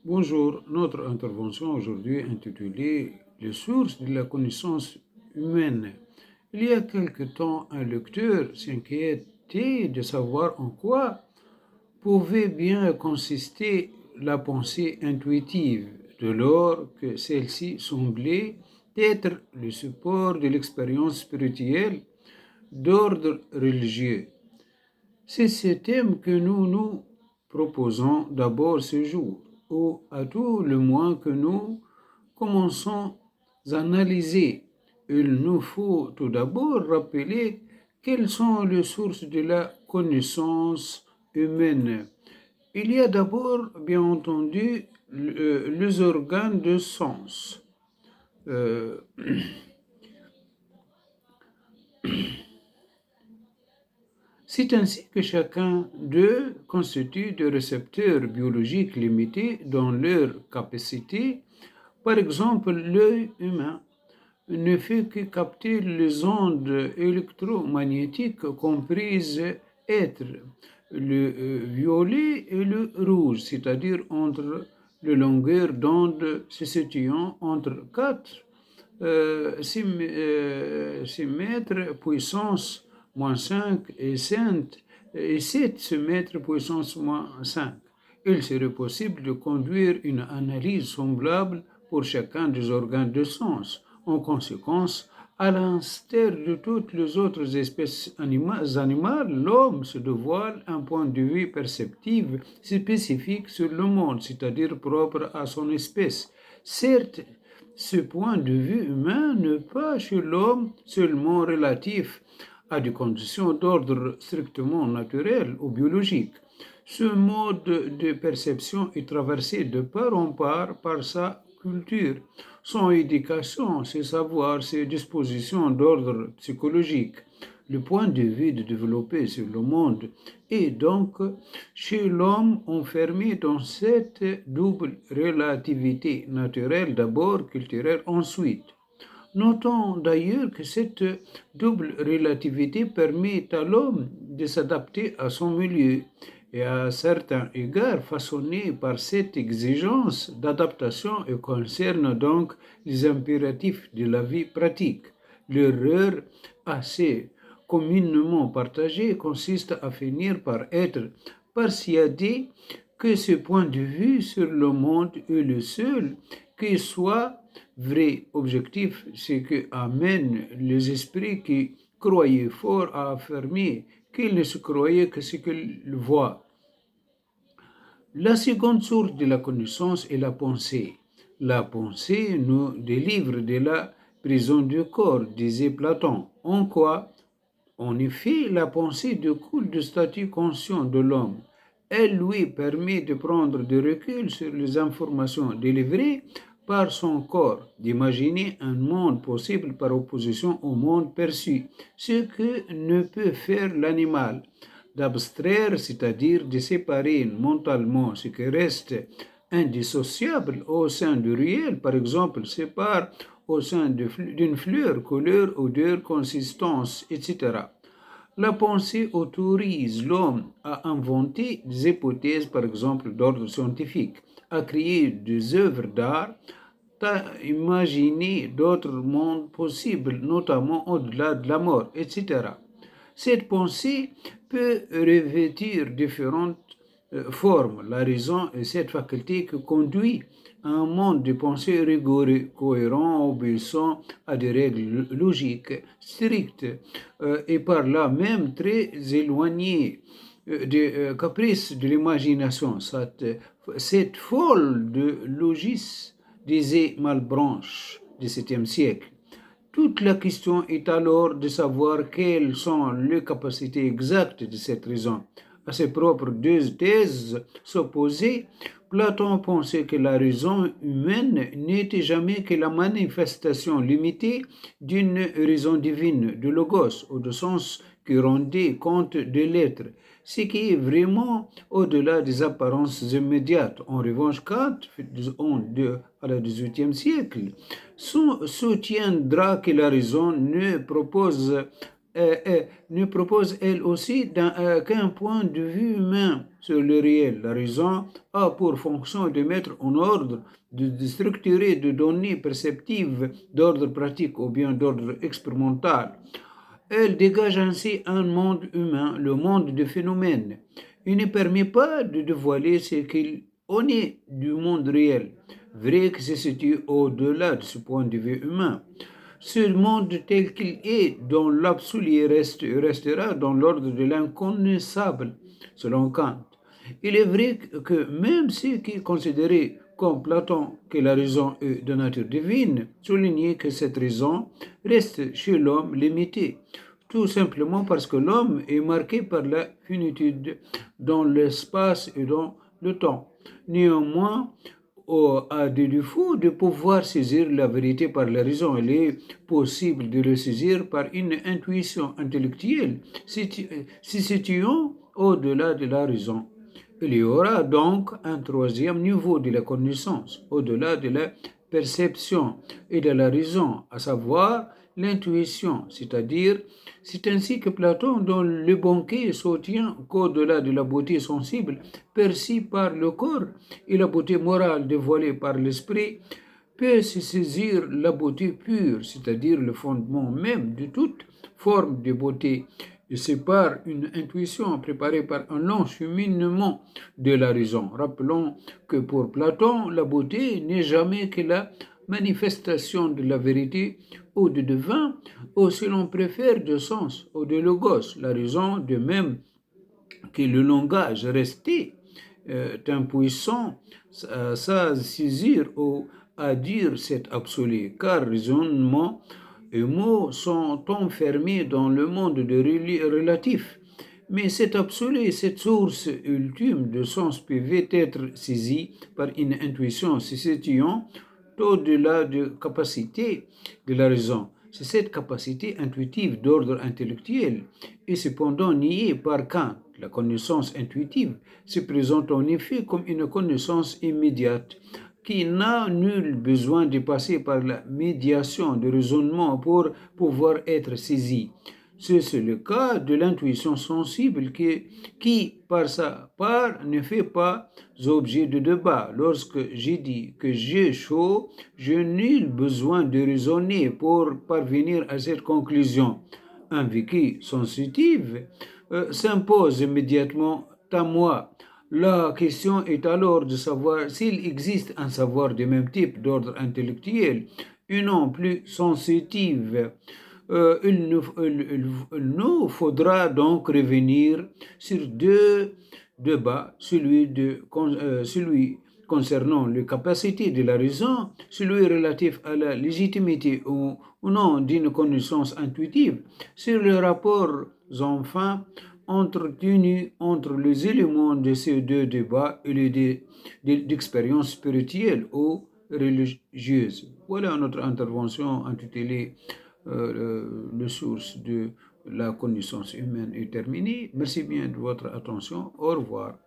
Bonjour, notre intervention aujourd'hui intitulée Les sources de la connaissance humaine. Il y a quelque temps, un lecteur s'inquiétait de savoir en quoi pouvait bien consister la pensée intuitive, de lors que celle-ci semblait être le support de l'expérience spirituelle d'ordre religieux. C'est ce thème que nous nous proposons d'abord ce jour, ou à tout le moins que nous commençons à analyser. Il nous faut tout d'abord rappeler quelles sont les sources de la connaissance humaine. Il y a d'abord, bien entendu, les organes de sens. Euh, C'est ainsi que chacun d'eux constitue des récepteurs biologiques limités dans leur capacité. Par exemple, l'œil humain ne fait que capter les ondes électromagnétiques comprises être le violet et le rouge, c'est-à-dire entre les longueurs d'onde se situant entre 4 6 mètres puissance moins 5 et 7 mètres puissance moins 5. Il serait possible de conduire une analyse semblable pour chacun des organes de sens. En conséquence, à l'instar de toutes les autres espèces animales, l'homme se dévoile un point de vue perceptif spécifique sur le monde, c'est-à-dire propre à son espèce. Certes, ce point de vue humain n'est pas chez l'homme seulement relatif à des conditions d'ordre strictement naturel ou biologique. Ce mode de perception est traversé de part en part par sa culture, son éducation, ses savoirs, ses dispositions d'ordre psychologique. Le point de vue de développer sur le monde est donc chez l'homme enfermé dans cette double relativité naturelle d'abord, culturelle ensuite. Notons d'ailleurs que cette double relativité permet à l'homme de s'adapter à son milieu et à certains égards façonné par cette exigence d'adaptation et concerne donc les impératifs de la vie pratique. L'erreur assez communément partagée consiste à finir par être persuadé que ce point de vue sur le monde est le seul qui soit vrai. Objectif, c'est que amène les esprits qui croyaient fort à affirmer qu'ils ne se croyaient que ce qu'ils voient. La seconde source de la connaissance est la pensée. La pensée nous délivre de la prison du corps, disait Platon. En quoi? En effet, la pensée découle du statut conscient de l'homme. Elle lui permet de prendre du recul sur les informations délivrées par son corps, d'imaginer un monde possible par opposition au monde perçu, ce que ne peut faire l'animal, d'abstraire, c'est-à-dire de séparer mentalement ce qui reste indissociable au sein du réel, par exemple, sépare au sein d'une fleur, couleur, odeur, consistance, etc. La pensée autorise l'homme à inventer des hypothèses, par exemple, d'ordre scientifique, à créer des œuvres d'art, à imaginer d'autres mondes possibles, notamment au-delà de la mort, etc. Cette pensée peut revêtir différentes formes. La raison est cette faculté qui conduit à un monde de pensée rigoureux, cohérent, obéissant à des règles logiques strictes et par là même très éloigné des caprices de l'imagination. Cette folle de logis, disait Malebranche du XVIIe siècle. Toute la question est alors de savoir quelles sont les capacités exactes de cette raison. À ses propres deux thèses s'opposaient, Platon pensait que la raison humaine n'était jamais que la manifestation limitée d'une raison divine, de logos, ou de sens qui rendait compte de l'être, ce qui est vraiment au-delà des apparences immédiates. En revanche, Kant, à la XVIIIe siècle, soutiendra que la raison ne propose ne propose elle aussi qu'un point de vue humain sur le réel. La raison a pour fonction de mettre en ordre, de structurer, de donner perceptives d'ordre pratique ou bien d'ordre expérimental. Elle dégage ainsi un monde humain, le monde des phénomènes. Il ne permet pas de dévoiler ce qu'il en est du monde réel, vrai que se situe au-delà de ce point de vue humain. Ce monde tel qu'il est dans l'absolu restera dans l'ordre de l'inconnaissable, selon Kant. Il est vrai que même ceux qui considéraient comme Platon que la raison est de nature divine soulignaient que cette raison reste chez l'homme limitée, tout simplement parce que l'homme est marqué par la finitude dans l'espace et dans le temps. Néanmoins, a des défauts de pouvoir saisir la vérité par la raison. Il est possible de le saisir par une intuition intellectuelle se situant au-delà de la raison. Il y aura donc un troisième niveau de la connaissance, au-delà de la perception et de la raison, à savoir l'intuition, c'est-à-dire c'est ainsi que Platon, dans le banquet, soutient qu'au-delà de la beauté sensible perçue par le corps et la beauté morale dévoilée par l'esprit, peut se saisir la beauté pure, c'est-à-dire le fondement même de toute forme de beauté, et c'est par une intuition préparée par un long cheminement de la raison. Rappelons que pour Platon, la beauté n'est jamais que la manifestation de la vérité ou de divin, ou si l'on préfère de sens ou de logos. La raison, de même que le langage resté impuissant à saisir ou à dire cet absolu, car raisonnement et mots sont enfermés dans le monde de relatif. Mais cet absolu, cette source ultime de sens peuvent être saisie par une intuition se situant au-delà de capacité de la raison. C'est cette capacité intuitive d'ordre intellectuel est cependant niée par Kant. La connaissance intuitive se présente en effet comme une connaissance immédiate qui n'a nul besoin de passer par la médiation de raisonnement pour pouvoir être saisie. C'est le cas de l'intuition sensible qui, par sa part, ne fait pas objet de débat. Lorsque j'ai dit que j'ai chaud, je n'ai besoin de raisonner pour parvenir à cette conclusion. Un vécu sensitif s'impose immédiatement à moi. La question est alors de savoir s'il existe un savoir de même type d'ordre intellectuel et non plus sensitif. Il nous faudra donc revenir sur deux débats, celui concernant les capacités de la raison, celui relatif à la légitimité ou non d'une connaissance intuitive, sur les rapports enfin entretenus entre les éléments de ces deux débats et les d'expériences spirituelles ou religieuses. Voilà notre intervention intitulée les sources de la connaissance humaine est terminée. Merci bien de votre attention. Au revoir.